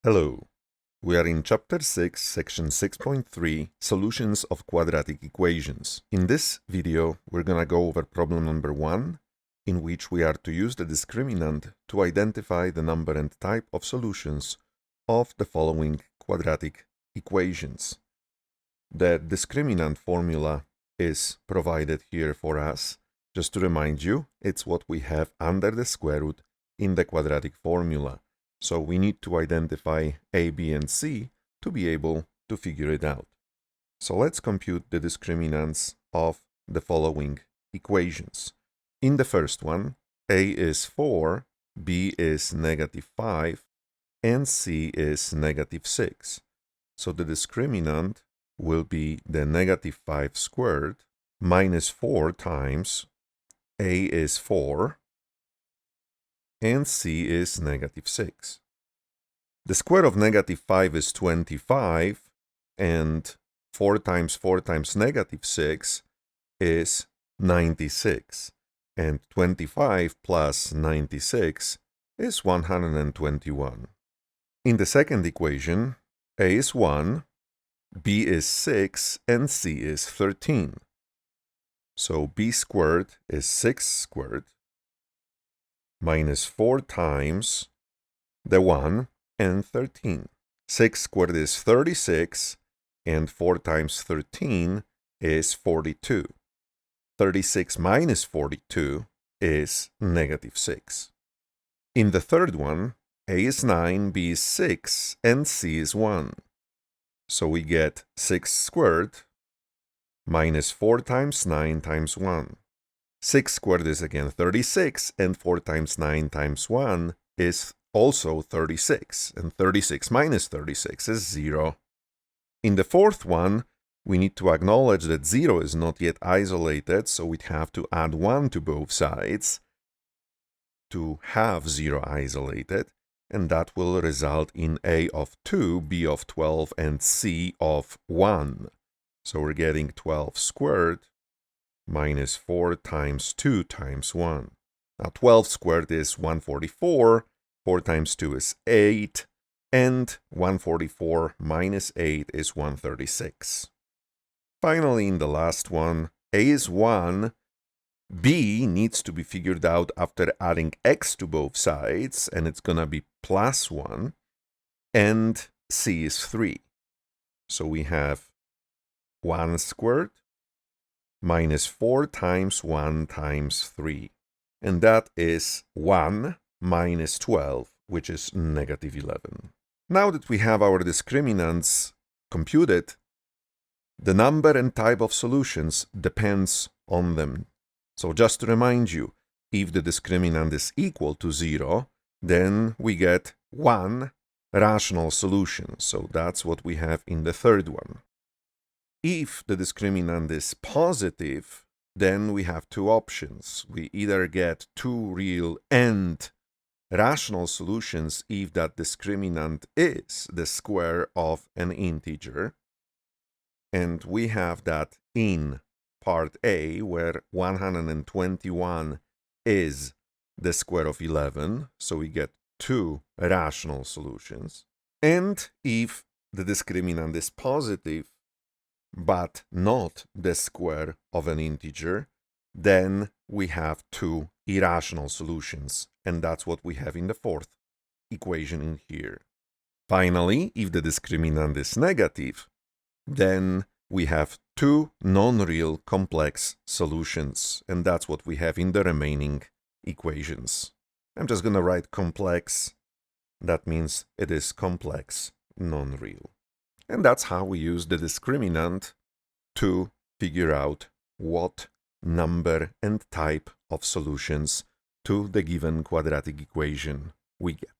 Hello, we are in Chapter 6, Section 6.3, Solutions of Quadratic Equations. In this video, we're gonna go over problem number 1, in which we are to use the discriminant to identify the number and type of solutions of the following quadratic equations. The discriminant formula is provided here for us. Just to remind you, it's what we have under the square root in the quadratic formula. So we need to identify a, b, and c to be able to figure it out. So let's compute the discriminants of the following equations. In the first one, a is 4, b is -5, and c is -6. So the discriminant will be the -5 squared minus 4 times a is 4, and c is -6. The square of -5 is 25, and 4 times 4 times -6 is 96, and 25 plus 96 is 121. In the second equation, a is 1, b is 6, and c is 13. So b squared is 6 squared minus 4 times the 1 and 13. 6 squared is 36, and 4 times 13 is 42. 36 minus 42 is -6. In the third one, a is 9, b is 6, and c is 1. So we get 6 squared minus 4 times 9 times 1. 6 squared is again 36, and 4 times 9 times 1 is also 36, and 36 minus 36 is 0. In the fourth one, we need to acknowledge that 0 is not yet isolated, so we'd have to add 1 to both sides to have 0 isolated, and that will result in a of 2, b of 12, and c of 1. So we're getting 12 squared minus 4 times 2 times 1. Now 12 squared is 144, 4 times 2 is 8, and 144 minus 8 is 136. Finally, in the last one, a is 1, b needs to be figured out after adding x to both sides, and it's gonna be plus 1, and c is 3. So we have 1 squared minus 4 times 1 times 3. And that is 1 minus 12, which is -11. Now that we have our discriminants computed, the number and type of solutions depends on them. So just to remind you, if the discriminant is equal to 0, then we get one rational solution. So that's what we have in the third one. If the discriminant is positive, then we have two options. We either get two real and rational solutions if that discriminant is the square of an integer. And we have that in part A, where 121 is the square of 11. So we get two rational solutions. And if the discriminant is positive, but not the square of an integer, then we have two irrational solutions, and that's what we have in the fourth equation in here. Finally, if the discriminant is negative, then we have two non-real complex solutions, and that's what we have in the remaining equations. I'm just gonna write complex. That means it is complex, non-real. And that's how we use the discriminant to figure out what number and type of solutions to the given quadratic equation we get.